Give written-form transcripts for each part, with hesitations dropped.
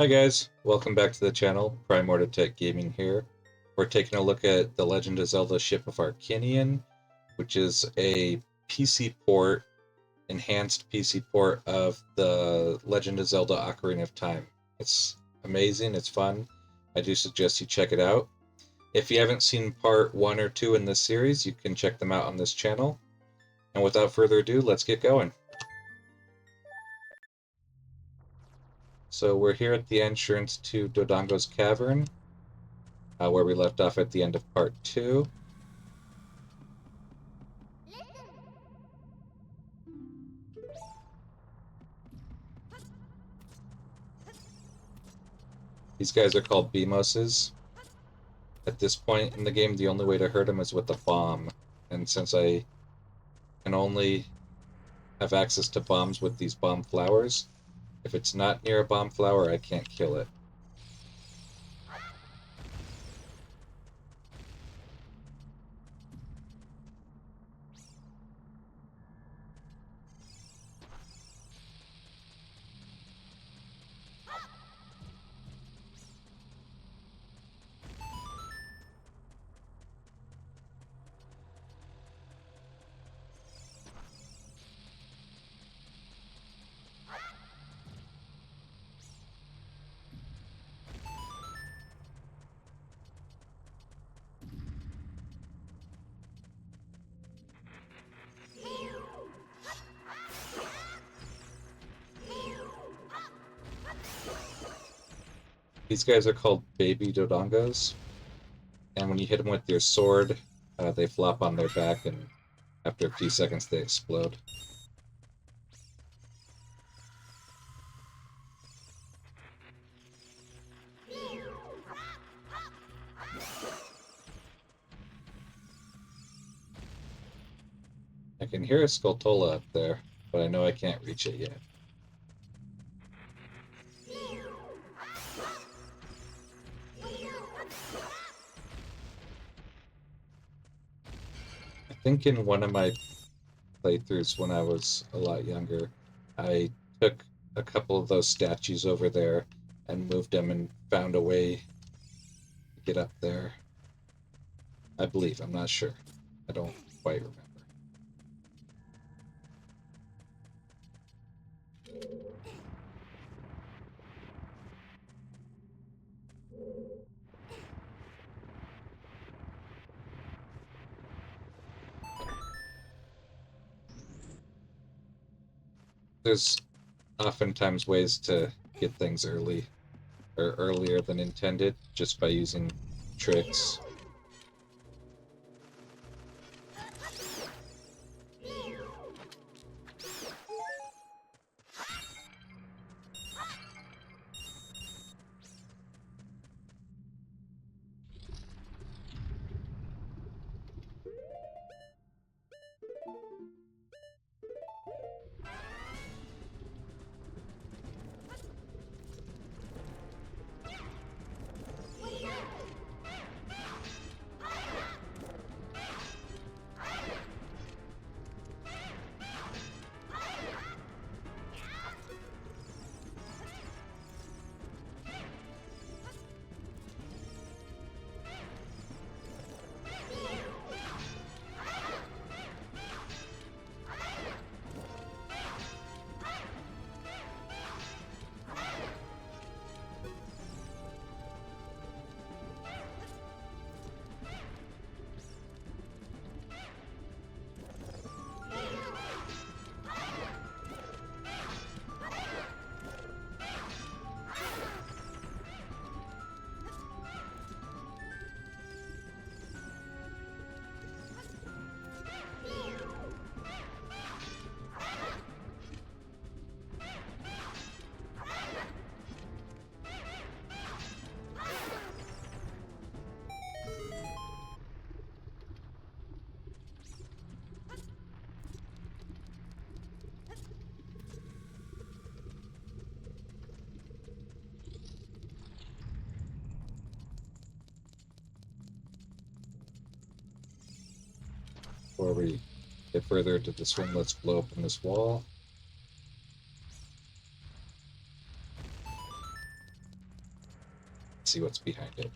Hi guys, welcome back to the channel. Primordial Tech Gaming here. We're taking a look at the Legend of Zelda Ship of Harkinian, which is a PC port, enhanced PC port of the Legend of Zelda Ocarina of Time. It's amazing, it's fun. I do suggest you check it out. If you haven't seen part 1 or 2 in this series, you can check them out on this channel. And without further ado, let's get going. So we're here at the entrance to Dodongo's Cavern, where we left off at the end of part 2. These guys are called Beamoses. At this point in the game, the only way to hurt them is with a bomb. And since I can only have access to bombs with these bomb flowers, if it's not near a bomb flower, I can't kill it. These guys are called baby Dodongos, and when you hit them with your sword, they flop on their back, and after a few seconds they explode. I can hear a Skulltula up there, but I know I can't reach it yet. I think in one of my playthroughs when I was a lot younger, I took a couple of those statues over there and moved them and found a way to get up there. I believe, I'm not sure. I don't quite remember. There's oftentimes ways to get things early, or earlier than intended, just by using tricks. Before we get further into this one, let's blow open this wall. see what's behind it.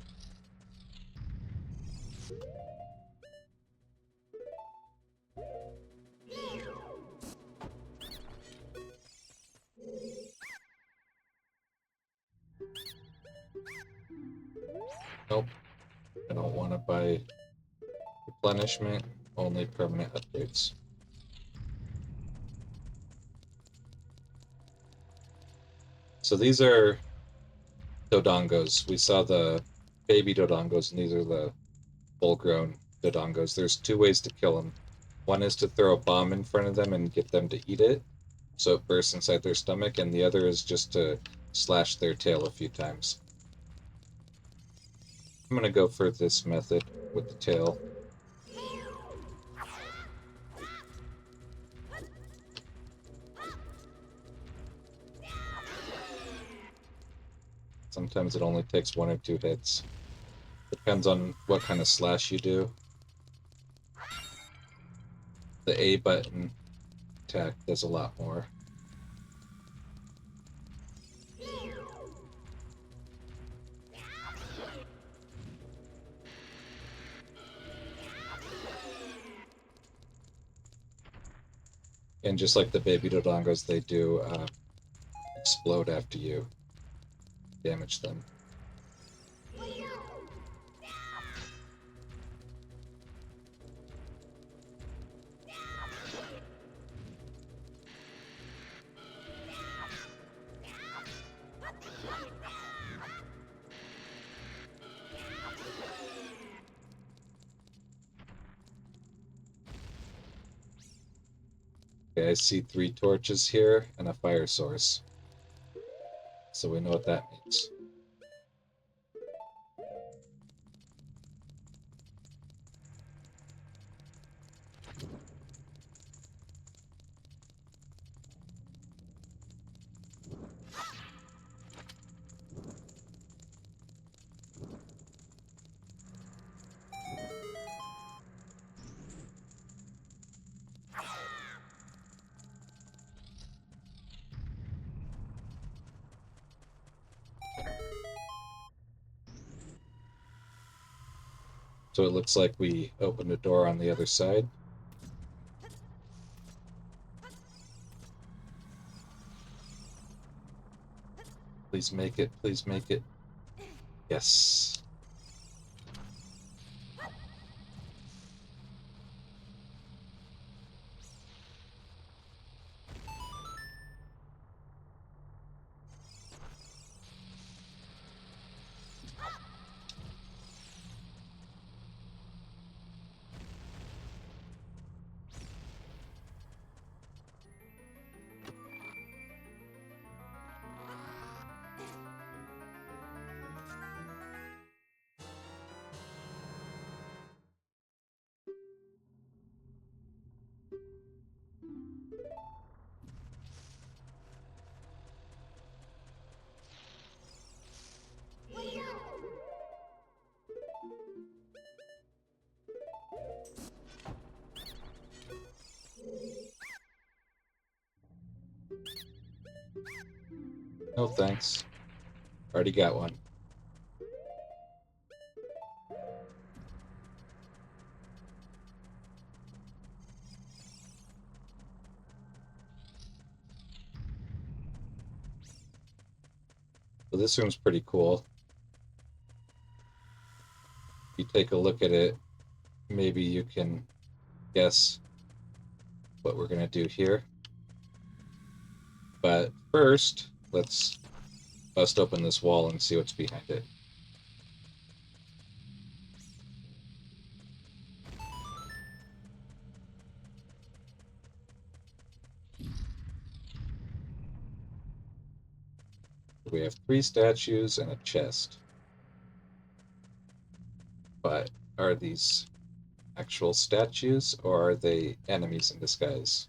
Nope. I don't want to buy replenishment, only permanent upgrades. So these are Dodongos. We saw the baby Dodongos, and these are the full-grown Dodongos. There's two ways to kill them. One is to throw a bomb in front of them and get them to eat it, so it bursts inside their stomach, and the other is just to slash their tail a few times. I'm gonna go for this method with the tail. Sometimes it only takes 1 or 2 hits. Depends on what kind of slash you do. The A button attack does a lot more. And just like the baby Dodongos, they do explode after you damage them. Okay, I see 3 torches here and a fire source. So we know what that means. So it looks like we opened a door on the other side. Please make it, please make it. Yes. No thanks. Already got one. So this room's pretty cool. If you take a look at it, maybe you can guess what we're going to do here. But first, let's bust open this wall and see what's behind it. We have 3 statues and a chest. But are these actual statues, or are they enemies in disguise?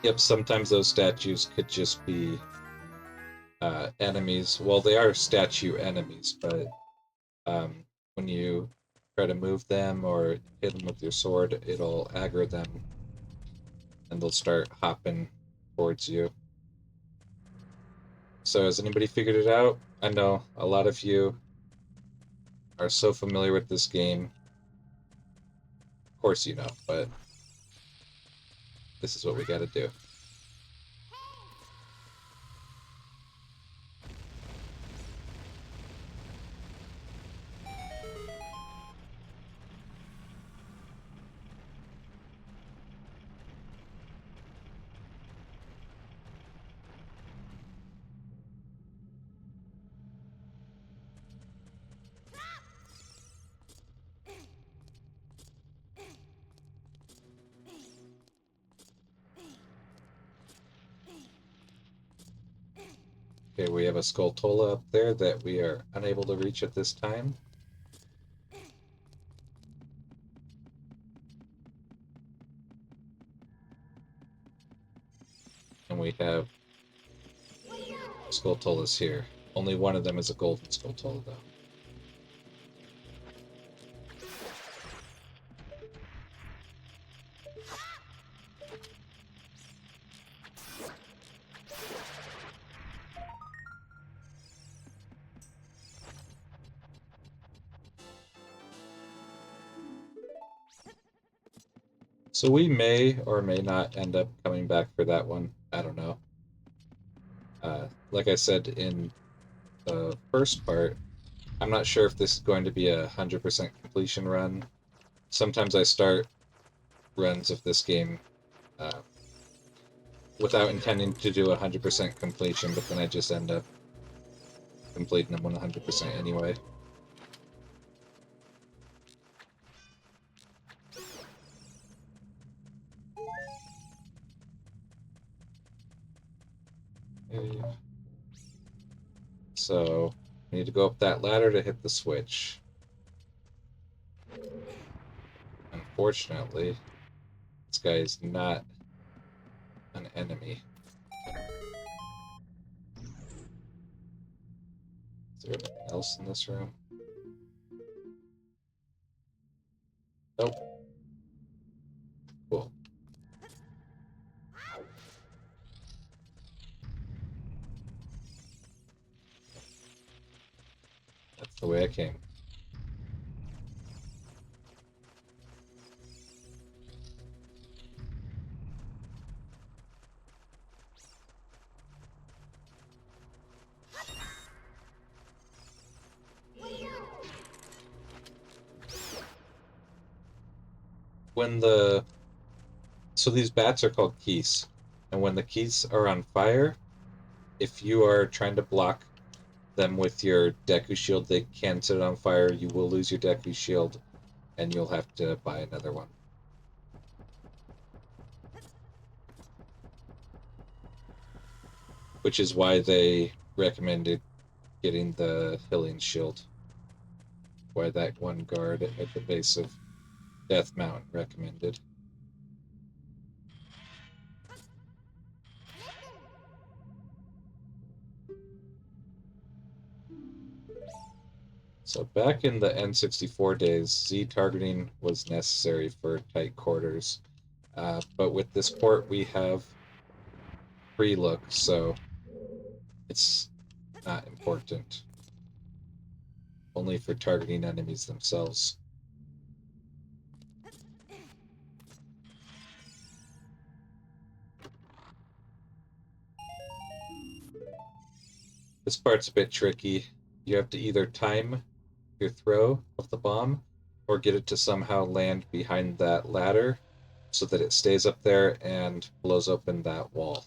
Yep, sometimes those statues could just be enemies. Well, they are statue enemies, but when you try to move them or hit them with your sword, it'll aggro them and they'll start hopping towards you. So has anybody figured it out? I know a lot of you are so familiar with this game. Of course you know, but this is what we gotta do. Okay, we have a Skulltola up there that we are unable to reach at this time. And we have Skulltolas here. Only one of them is a golden Skulltola, though. So we may or may not end up coming back for that one. I don't know. Like I said in the first part, I'm not sure if this is going to be a 100% completion run. Sometimes I start runs of this game uh, without intending to do 100% completion, but then I just end up completing them 100% anyway. Okay. So, I need to go up that ladder to hit the switch. Unfortunately, this guy is not an enemy. Is there anything else in this room? Nope. Cool. That's the way I came. When the... So these bats are called keys. And when the keys are on fire, if you are trying to block them with your Deku Shield, they can set it on fire. You will lose your Deku Shield, and you'll have to buy another one. Which is why they recommended getting the Healing Shield. Why that one guard at the base of Death Mountain recommended. So back in the N64 days, Z targeting was necessary for tight quarters. But with this port, we have free look, so it's not important. Only for targeting enemies themselves. This part's a bit tricky. You have to either time your throw of the bomb or get it to somehow land behind that ladder so that it stays up there and blows open that wall.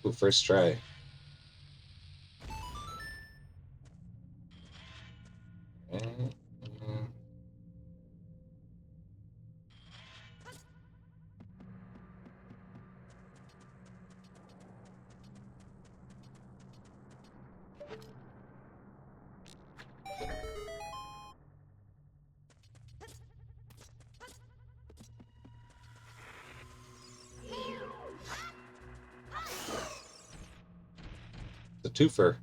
Ooh, first try. Okay. twofer.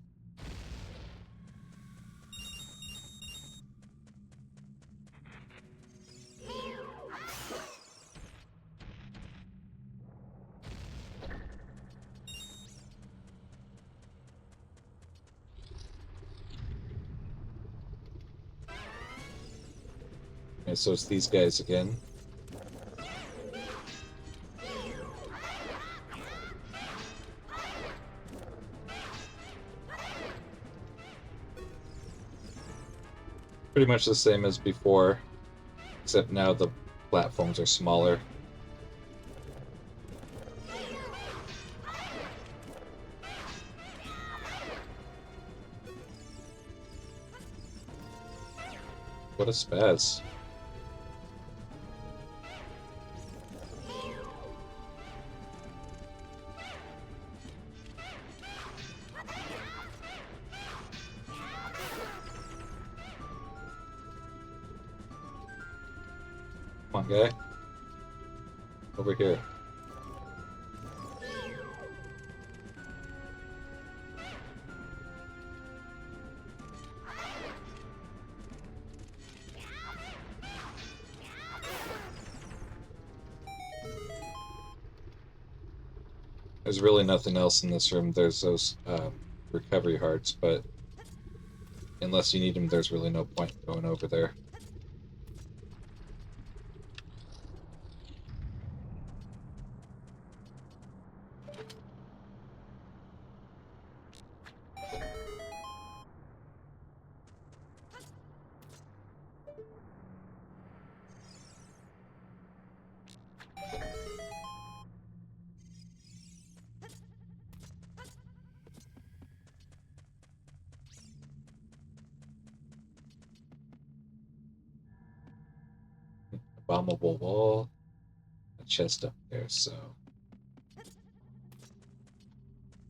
Okay, so it's these guys again. Pretty much the same as before, except now the platforms are smaller. What a spaz. Come on, guy. Over here. There's really nothing else in this room. There's those recovery hearts, but unless you need them, there's really no point going over there. Bombable wall, a chest up there, so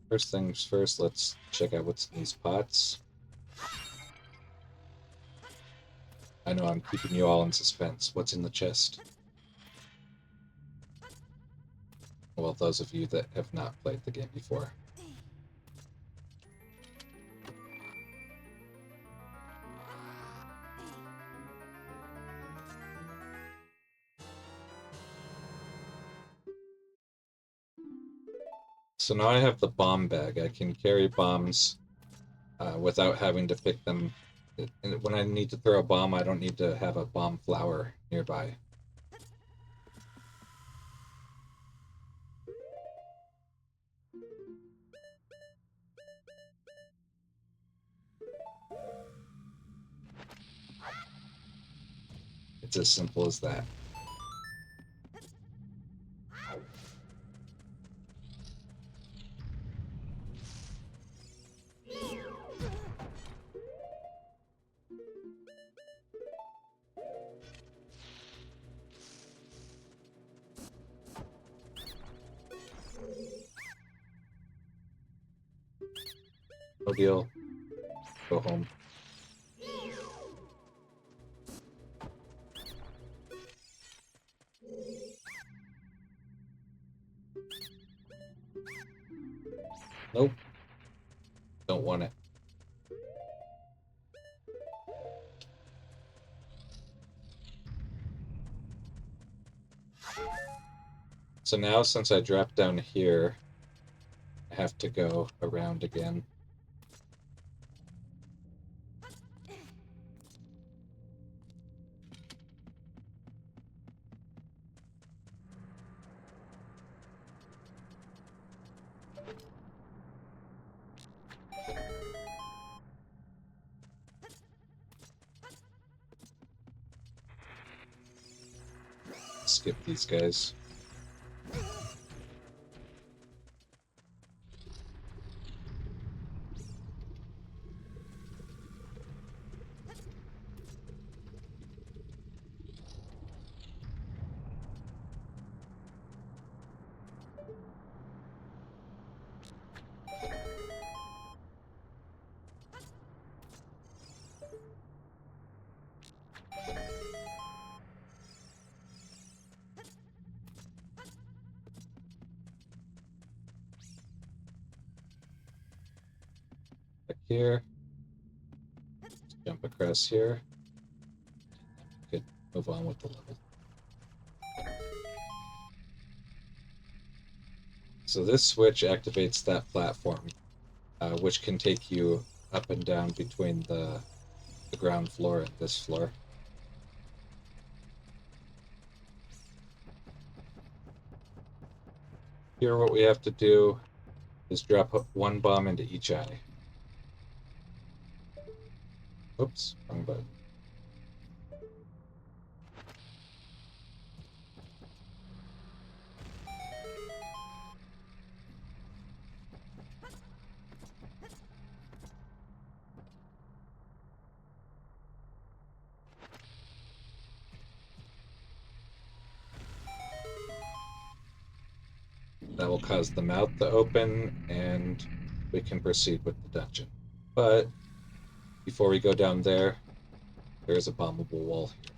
first things first, let's check out what's in these pots. I know I'm keeping you all in suspense. What's in the chest? Well, those of you that have not played the game before. So now I have the bomb bag. I can carry bombs without having to pick them. And when I need to throw a bomb, I don't need to have a bomb flower nearby. It's as simple as that. No deal. Go home. Nope. Don't want it. So now, since I dropped down here, I have to go around again. Skip these guys. here. Jump across here. Could move on with the level. So this switch activates that platform, which can take you up and down between the ground floor and this floor. Here what we have to do is drop one bomb into each eye. Oops, wrong button. That will cause the mouth to open, and we can proceed with the dungeon. But before we go down there, there's a bombable wall here.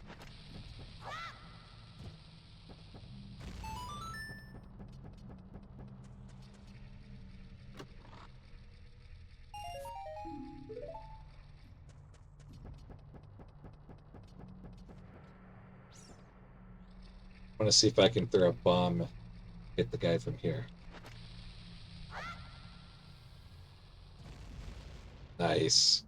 I want to see if I can throw a bomb, hit the guy from here. Nice.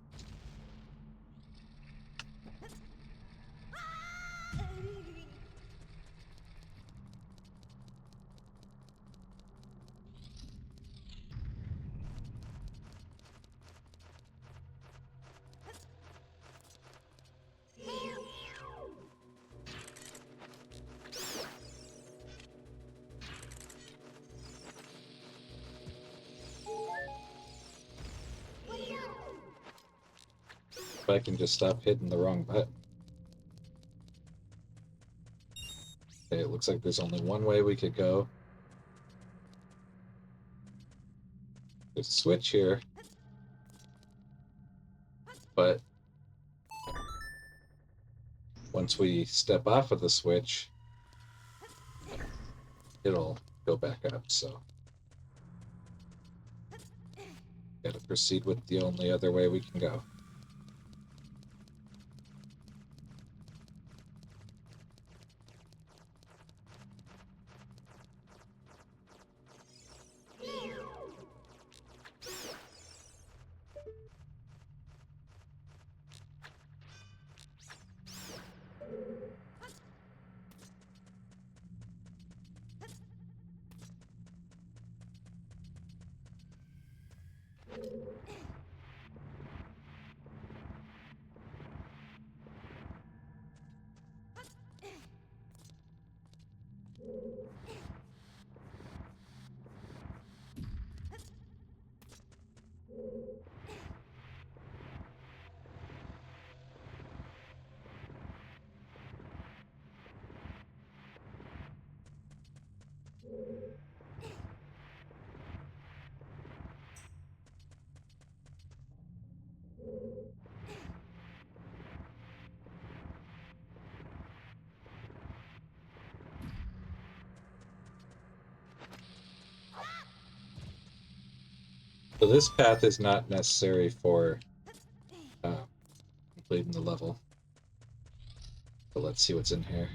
If I can just stop hitting the wrong button. Okay, it looks like there's only one way we could go. There's a switch here. But once we step off of the switch, it'll go back up, so gotta proceed with the only other way we can go. So this path is not necessary for completing the level. But let's see what's in here.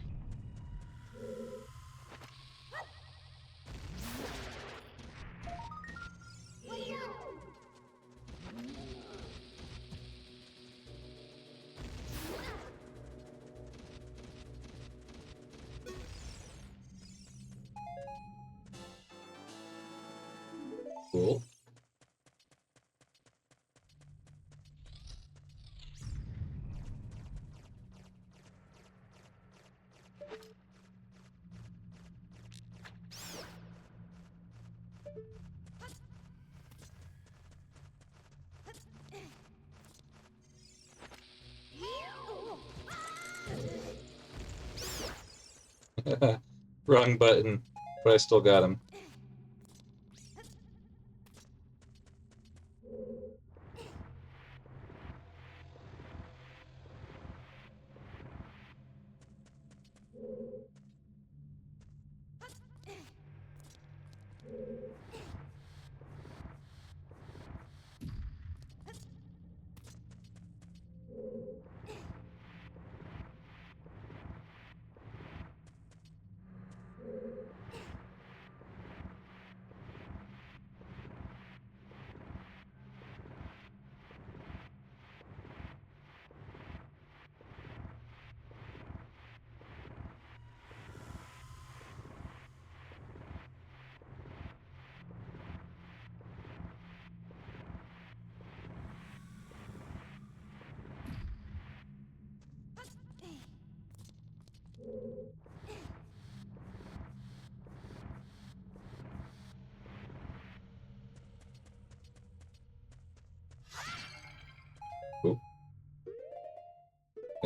Cool. Wrong button, but I still got him.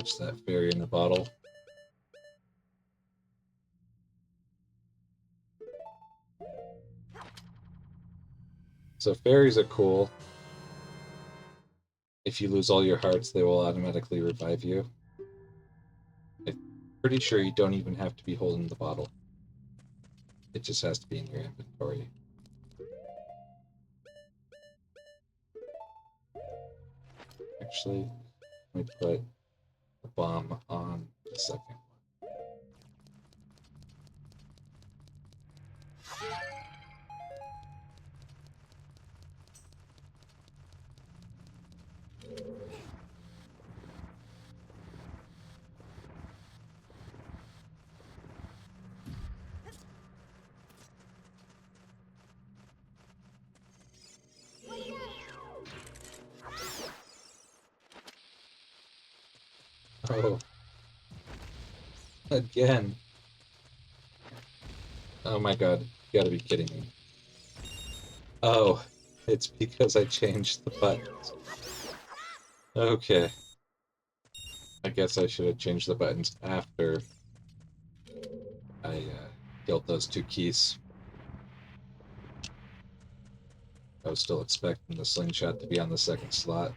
touch that fairy in the bottle. So fairies are cool. If you lose all your hearts, they will automatically revive you. I'm pretty sure you don't even have to be holding the bottle. It just has to be in your inventory. Actually, let me put the bomb on the second one. Oh. Again. Oh my god. You gotta be kidding me. Oh. It's because I changed the buttons. Okay. I guess I should have changed the buttons after I killed those two keys. I was still expecting the slingshot to be on the second slot.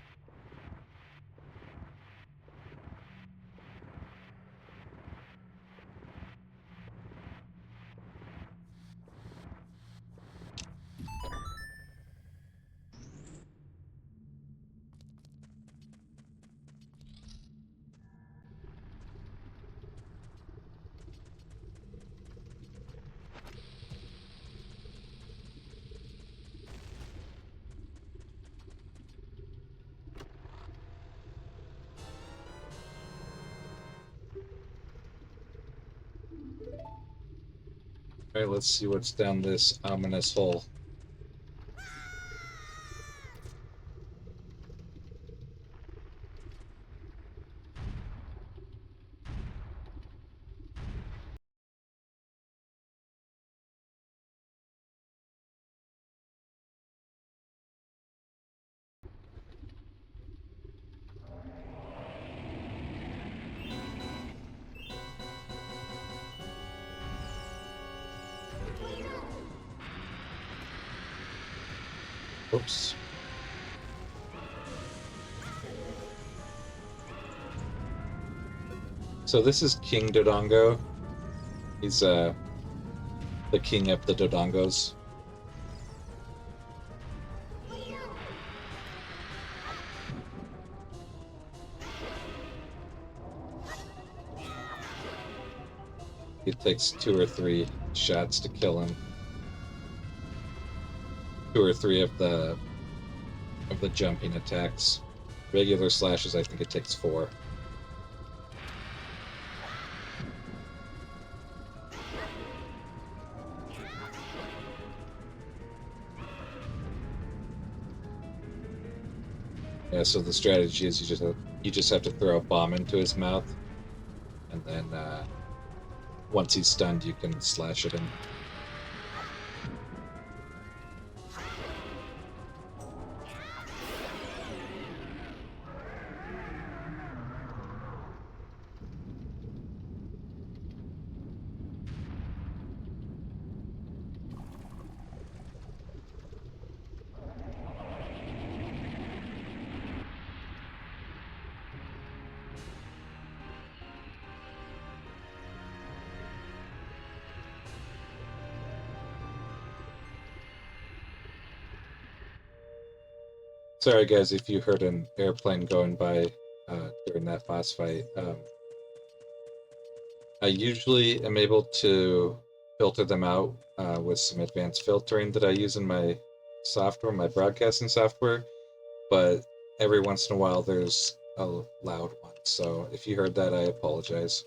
Alright, let's see what's down this ominous hole. Oops. So this is King Dodongo. He's the king of the Dodongos. It takes 2 or 3 shots to kill him. 2 or 3 of the jumping attacks. Regular slashes, I think it takes 4. Yeah, so the strategy is you just have to throw a bomb into his mouth, and then once he's stunned, you can slash at him. Sorry guys if you heard an airplane going by during that boss fight. I usually am able to filter them out with some advanced filtering that I use in my software, my broadcasting software, but every once in a while there's a loud one. So if you heard that, I apologize.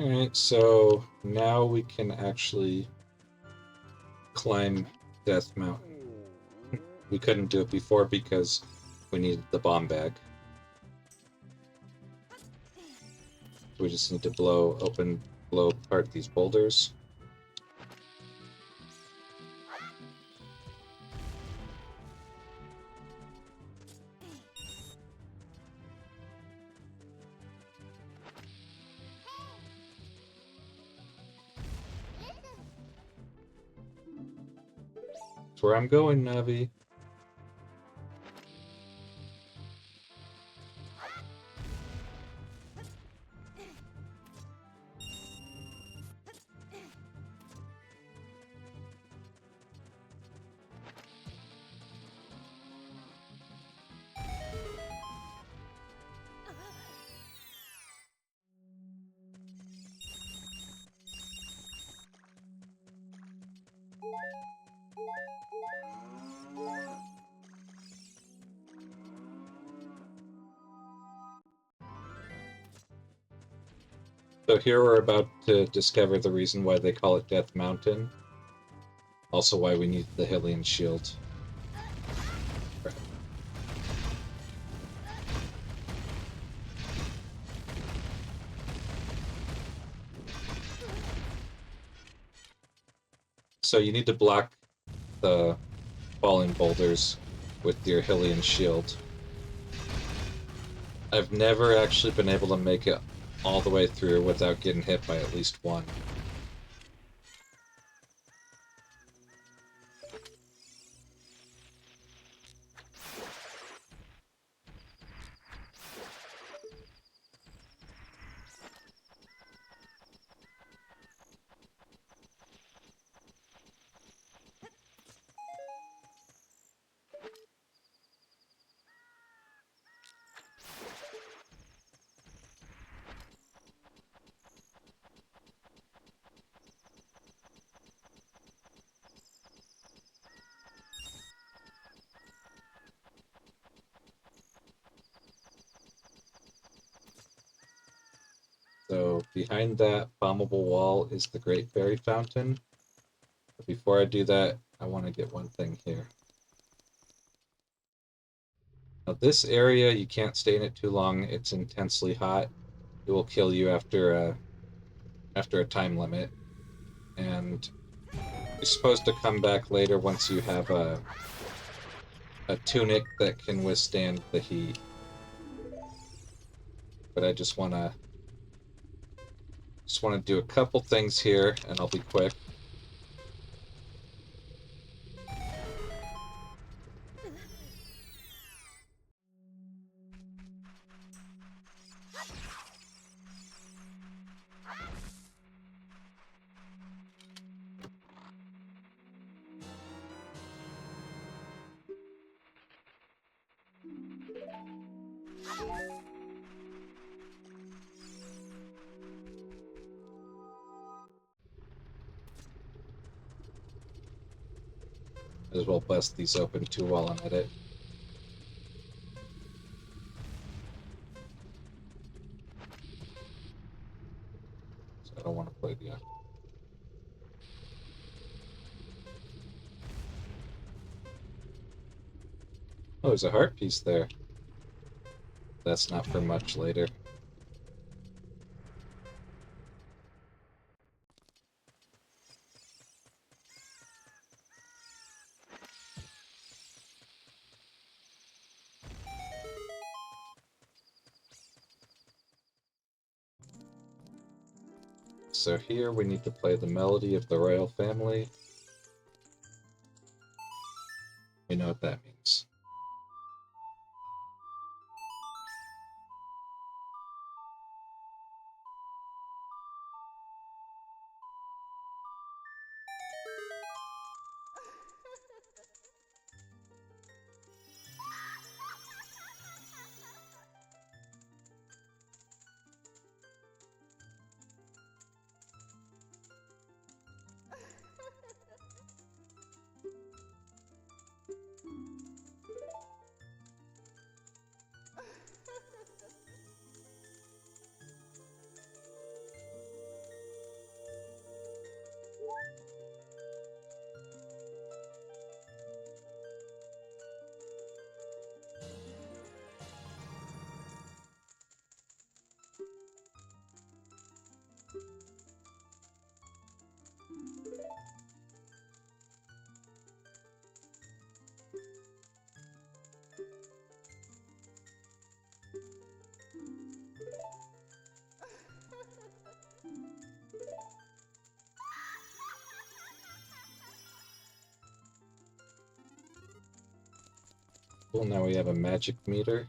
Alright, so now we can actually climb Death Mountain. We couldn't do it before because we needed the bomb bag. We just need to blow apart these boulders. That's where I'm going, Navi. So here we're about to discover the reason why they call it Death Mountain. Also why we need the Hylian shield. Crap. So you need to block the falling boulders with your Hylian shield. I've never actually been able to make it all the way through without getting hit by at least one. So behind that bombable wall is the Great Fairy Fountain. But before I do that, I want to get one thing here. Now this area, you can't stay in it too long. It's intensely hot. It will kill you after a time limit. And you're supposed to come back later once you have a tunic that can withstand the heat. But I just want to do a couple things here, and I'll be quick. as well bust these open too while I'm at it. So I don't want to play the... Oh, there's a heart piece there. That's not for much later. So here we need to play the melody of the royal family. We know what that means. Cool, now we have a magic meter.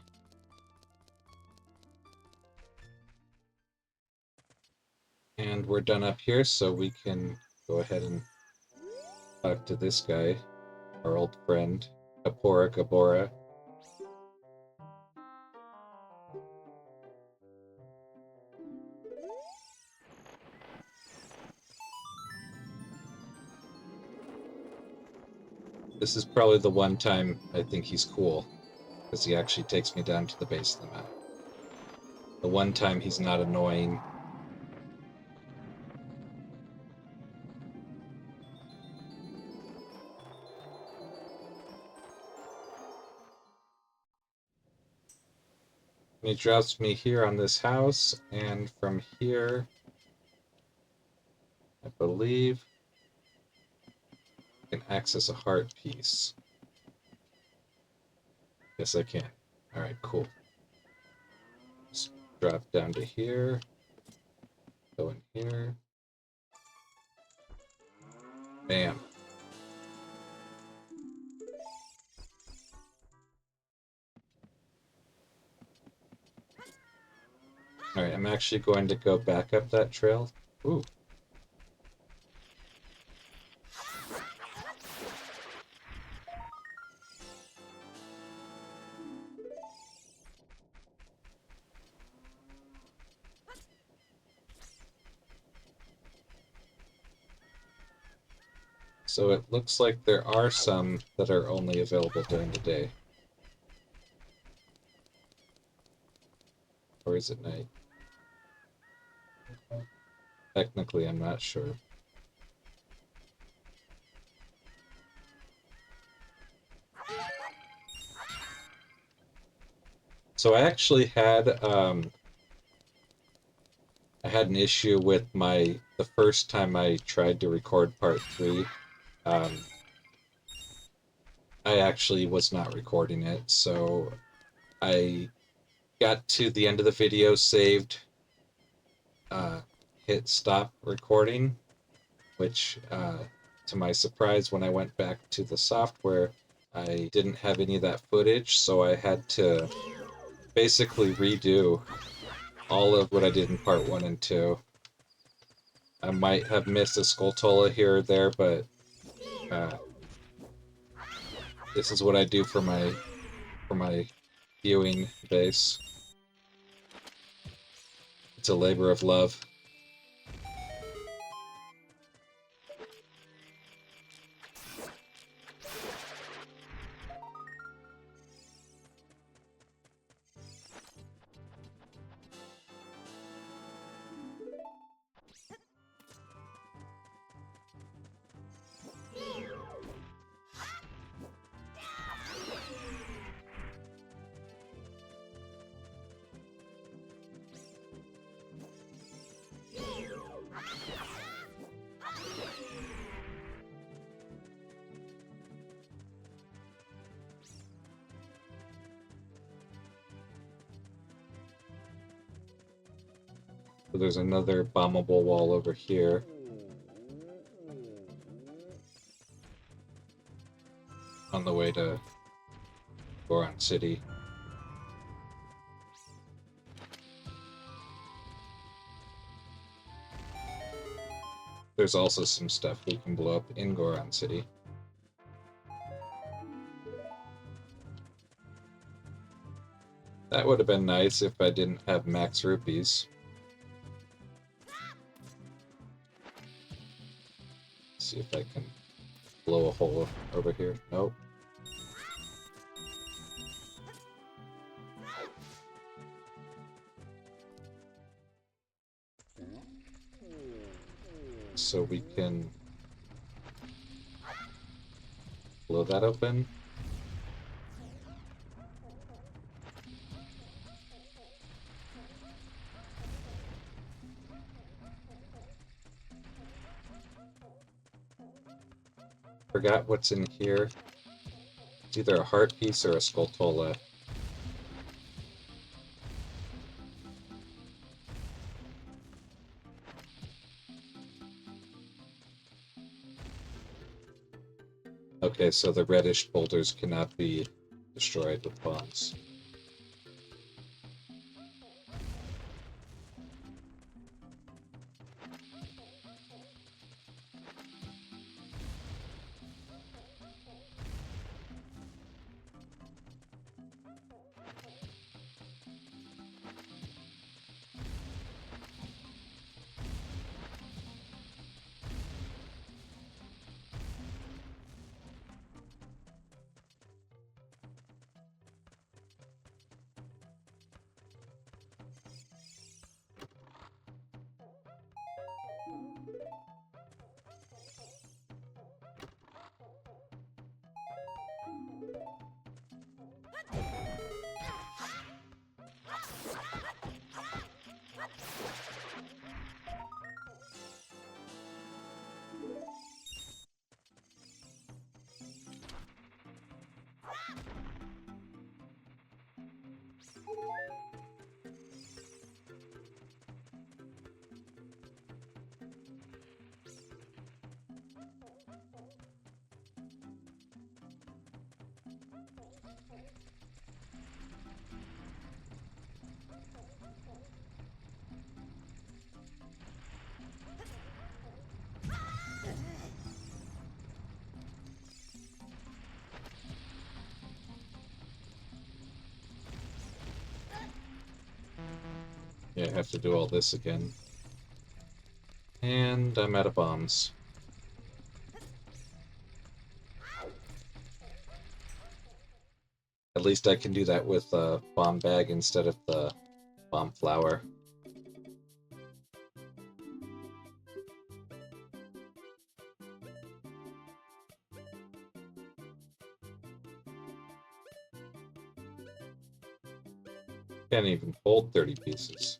And we're done up here, so we can go ahead and talk to this guy, our old friend, Kapora Gabora. This is probably the one time I think he's cool, because he actually takes me down to the base of the map. The one time he's not annoying. And he drops me here on this house, and from here, I believe, I can access a heart piece. Yes, I can. Alright, cool. Just drop down to here. Go in here. Bam. Alright, I'm actually going to go back up that trail. Ooh. So it looks like there are some that are only available during the day. Or is it night? Technically, I'm not sure. So I actually had an issue with the first time I tried to record part 3. I actually was not recording it, so I got to the end of the video, saved, hit stop recording, which, to my surprise, when I went back to the software, I didn't have any of that footage, so I had to basically redo all of what I did in part 1 and 2. I might have missed a Skulltula here or there, but this is what I do for my viewing base. It's a labor of love. So there's another bombable wall over here. On the way to Goron City. There's also some stuff we can blow up in Goron City. That would have been nice if I didn't have max rupees. Let's see if I can blow a hole over here. Nope. So we can blow that open. Forgot what's in here. It's either a heart piece or a Skulltula. Okay, so the reddish boulders cannot be destroyed with bombs. Yeah, I have to do all this again. And I'm out of bombs. At least I can do that with a bomb bag instead of the bomb flower. Can't even hold 30 pieces.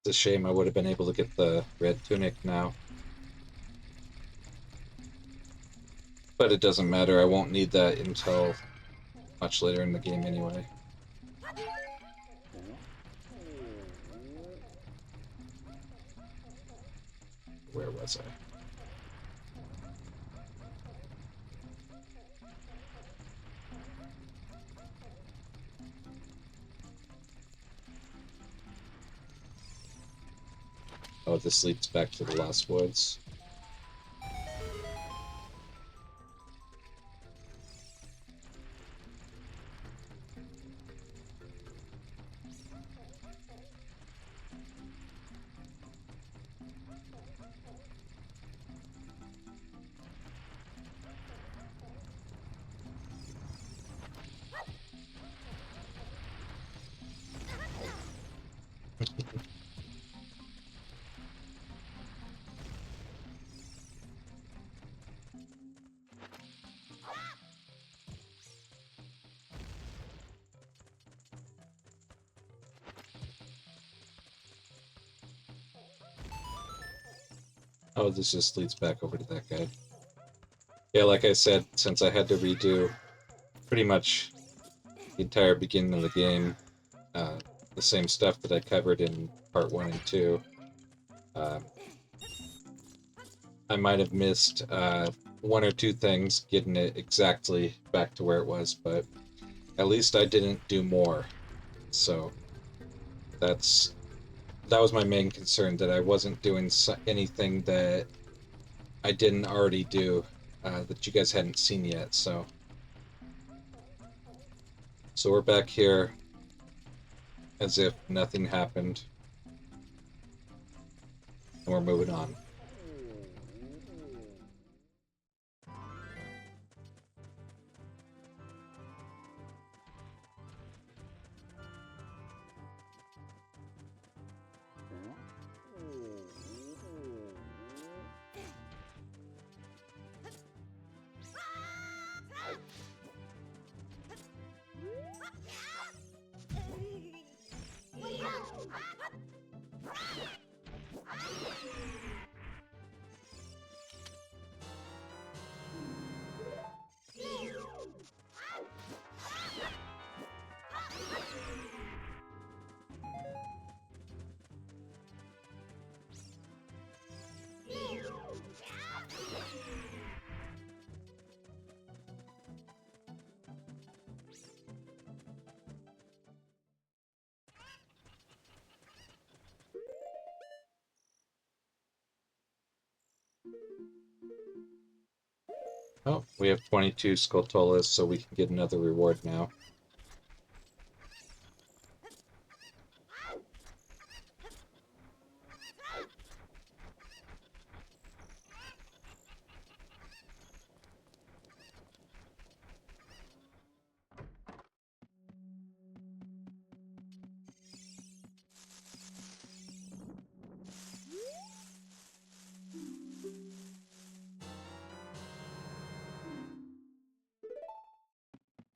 It's a shame I would have been able to get the red tunic now. But it doesn't matter, I won't need that until much later in the game anyway. Where was I? Oh, this leads back to the Lost Woods. Oh, this just leads back over to that guy. Yeah, like I said, since I had to redo pretty much the entire beginning of the game, uh, the same stuff that I covered in part 1 and 2, um, I might have missed one or two things getting it exactly back to where it was, but at least I didn't do more. So that was my main concern, that I wasn't doing anything that I didn't already do, that you guys hadn't seen yet. So we're back here as if nothing happened, and we're moving on. Oh, we have 22 Skulltulas, so we can get another reward now.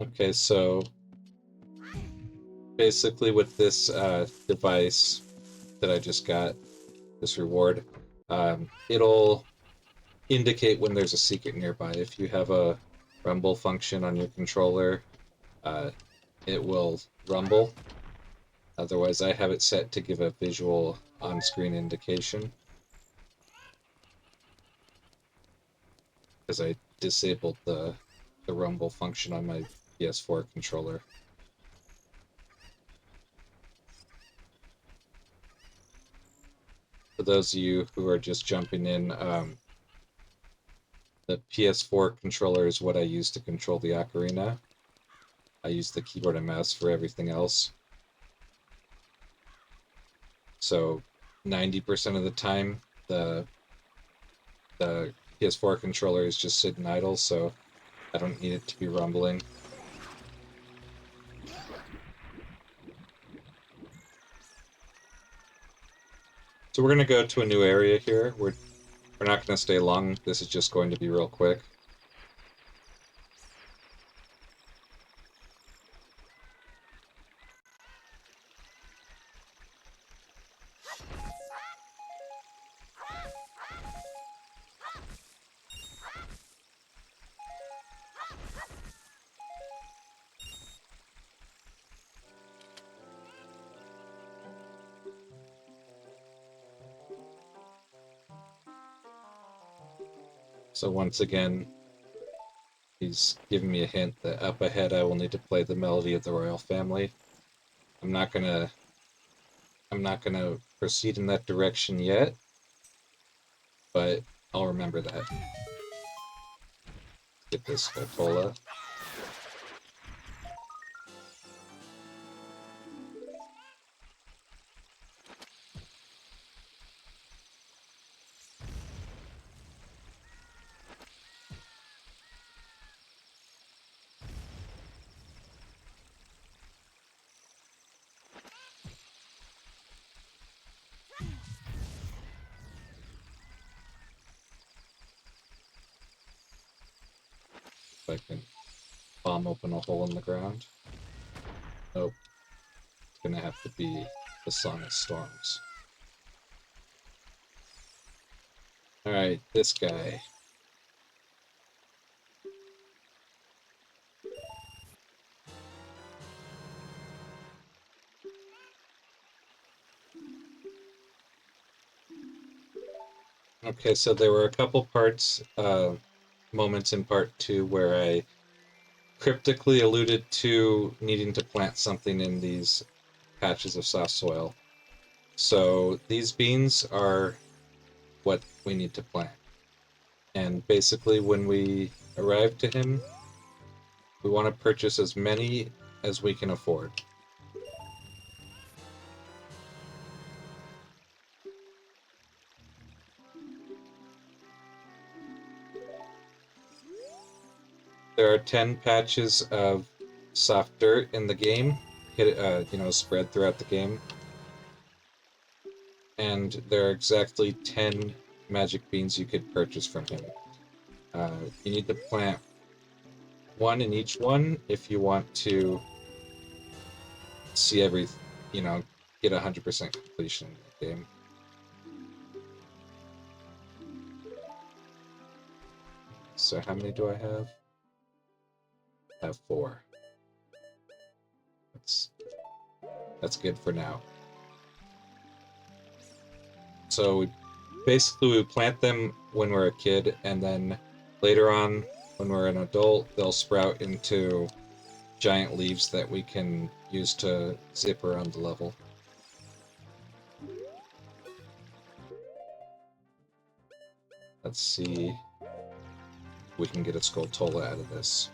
Okay, so basically with this device that I just got, this reward, it'll indicate when there's a secret nearby. If you have a rumble function on your controller, uh, it will rumble. Otherwise, I have it set to give a visual on-screen indication, because I disabled the rumble function on my PS4 controller. For those of you who are just jumping in, the PS4 controller is what I use to control the ocarina. I use the keyboard and mouse for everything else. So 90% of the time, the PS4 controller is just sitting idle, so I don't need it to be rumbling. So we're going to go to a new area here. We're not going to stay long. This is just going to be real quick. So once again, he's giving me a hint that up ahead I will need to play the Melody of the Royal Family. I'm not gonna proceed in that direction yet, but I'll remember that. Get this Skulltula. If I can bomb open a hole in the ground. Nope. It's gonna have to be the Song of Storms. Alright, this guy. Okay, so there were a couple moments in part 2 where I cryptically alluded to needing to plant something in these patches of soft soil. So these beans are what we need to plant. And basically when we arrive to him, we want to purchase as many as we can afford. There are 10 patches of soft dirt in the game, spread throughout the game. And there are exactly 10 magic beans you could purchase from him. You need to plant one in each one if you want to see get 100% completion in the game. So how many do I have? I have 4. That's good for now. So basically we plant them when we're a kid, and then later on when we're an adult, they'll sprout into giant leaves that we can use to zip around the level. Let's see if we can get a Skulltula out of this.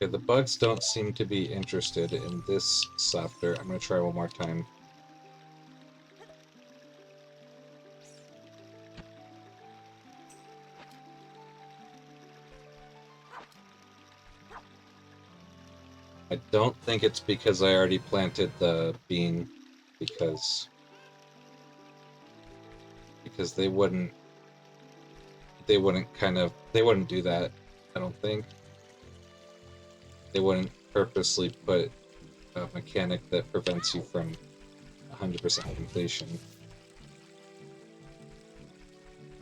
Okay, the bugs don't seem to be interested in this soft dirt. I'm going to try one more time. I don't think it's because I already planted the bean, because they wouldn't do that. I don't think they wouldn't purposely put a mechanic that prevents you from 100% completion.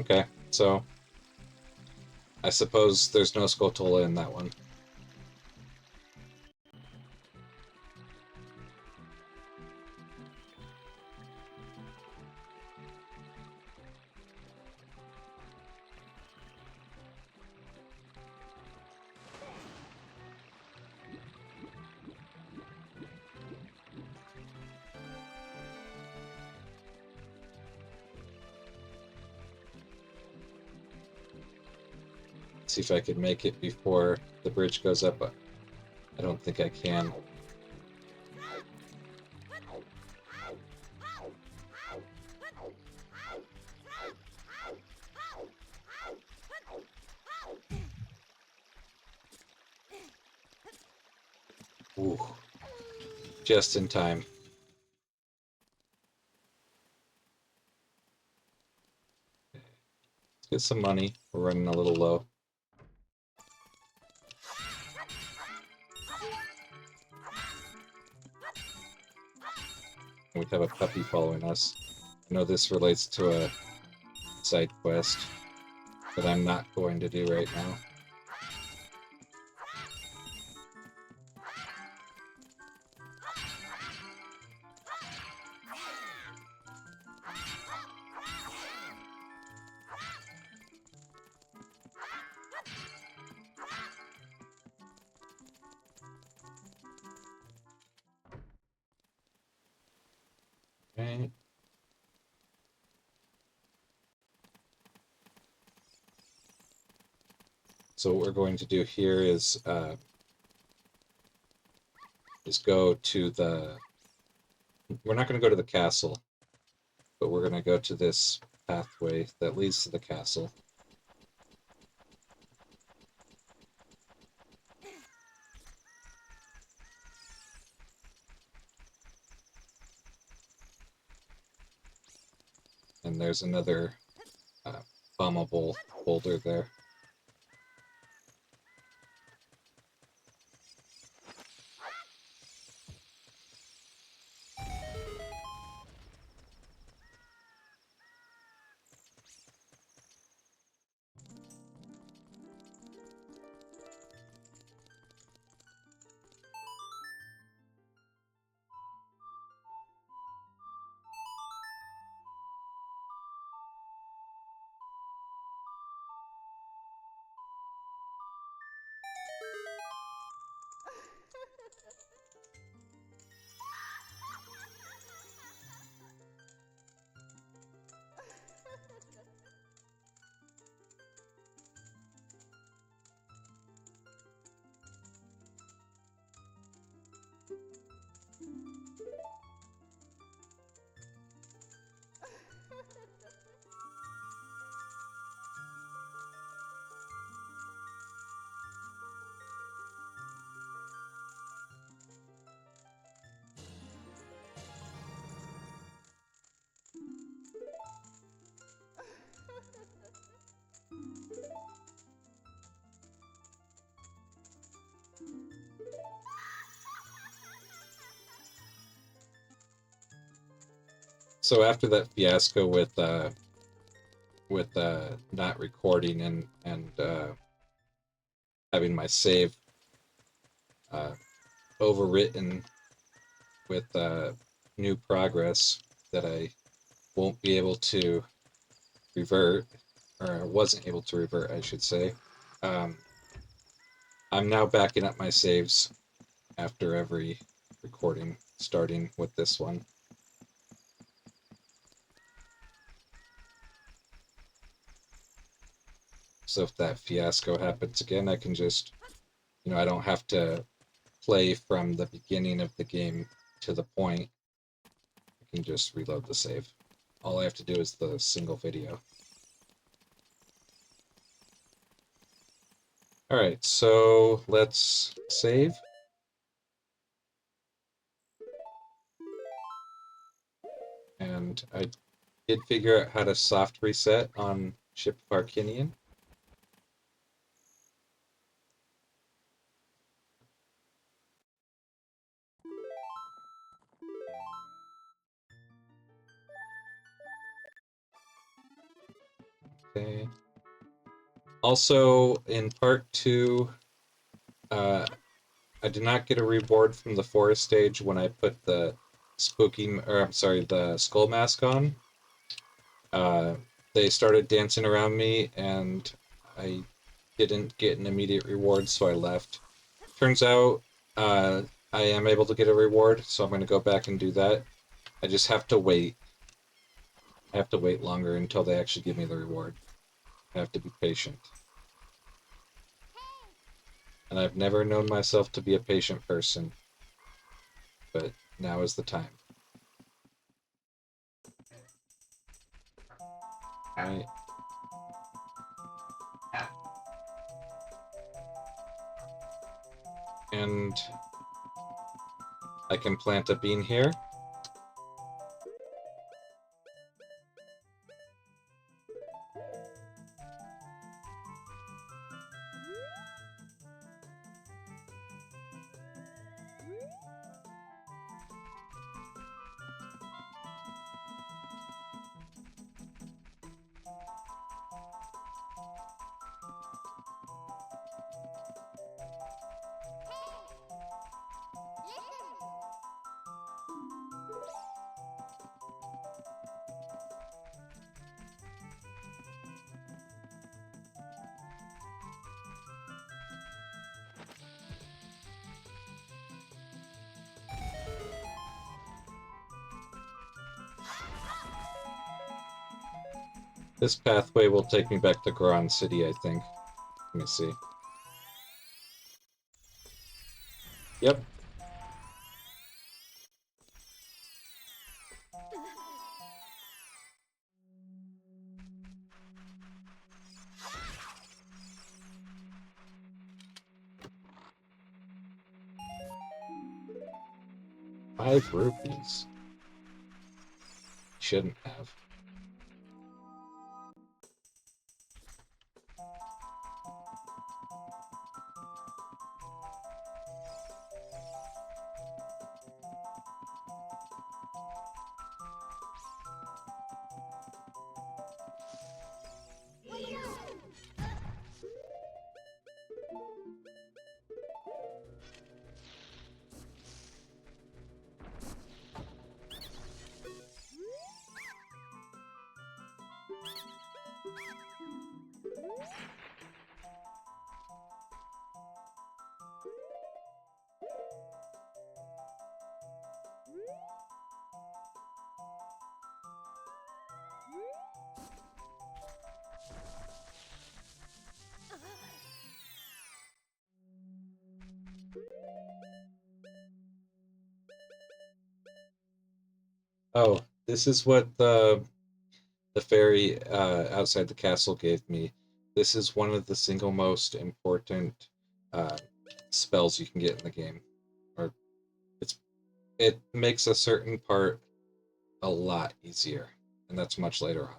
Okay, so I suppose there's no Skulltula in that one. See if I can make it before the bridge goes up. I don't think I can. Ooh. Just in time. Let's get some money. We're running a little low. We have a puppy following us. I know this relates to a side quest that I'm not going to do right now. Okay. So what we're going to do here is go to the... We're not going to go to the castle, but we're going to go to this pathway that leads to the castle. And there's another bombable boulder there. So after that fiasco with not recording and having my save overwritten with new progress that I won't be able to revert, or wasn't able to revert, I should say. I'm now backing up my saves after every recording, starting with this one. So if that fiasco happens again, I can just, I don't have to play from the beginning of the game to the point. I can just reload the save. All I have to do is the single video. Alright, so let's save. And I did figure out how to soft reset on Ship of Harkinian. Okay. Also, in part 2, I did not get a reward from the forest stage when I put the the skull mask on. They started dancing around me, and I didn't get an immediate reward, so I left. Turns out, I am able to get a reward, so I'm going to go back and do that. I just have to wait. I have to wait longer until they actually give me the reward. I have to be patient. And I've never known myself to be a patient person, but now is the time. Alright. And I can plant a bean here. This pathway will take me back to Goron City, I think. Let me see. Yep. $5. Shouldn't have. Oh, this is what the fairy outside the castle gave me. This is one of the single most important uh, spells you can get in the game, or it makes a certain part a lot easier, and that's much later on.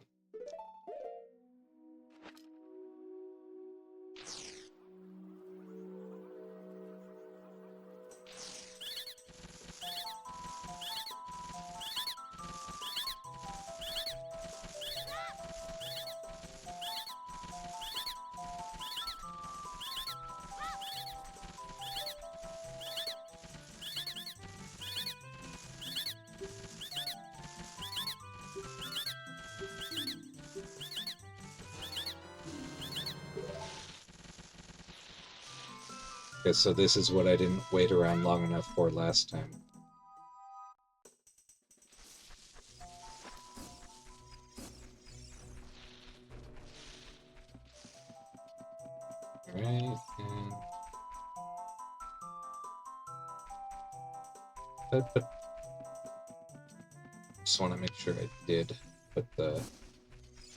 Okay, so this is what I didn't wait around long enough for last time. Alright, and... Just want to make sure I did put the...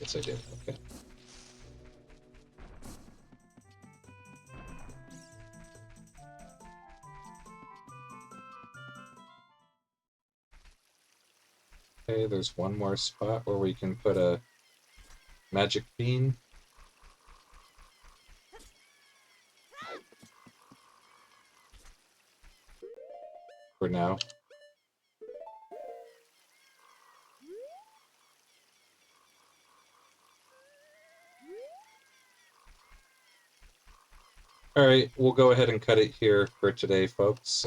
Yes, I did, okay. Okay, there's one more spot where we can put a magic bean. For now. Alright, we'll go ahead and cut it here for today, folks.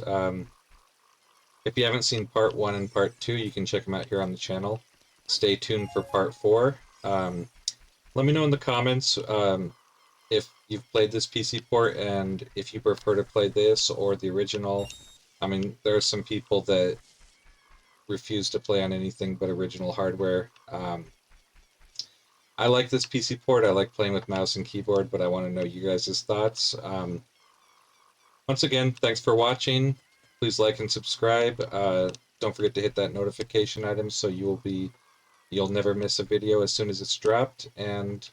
If you haven't seen part 1 and part 2, you can check them out here on the channel. Stay tuned for part 4. Let me know in the comments if you've played this PC port and if you prefer to play this or the original. I mean, there are some people that refuse to play on anything but original hardware. I like this PC port. I like playing with mouse and keyboard, but I want to know you guys' thoughts. Once again, thanks for watching. Please like and subscribe. Don't forget to hit that notification item so you'll never miss a video as soon as it's dropped. And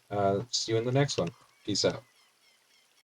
see you in the next one. Peace out.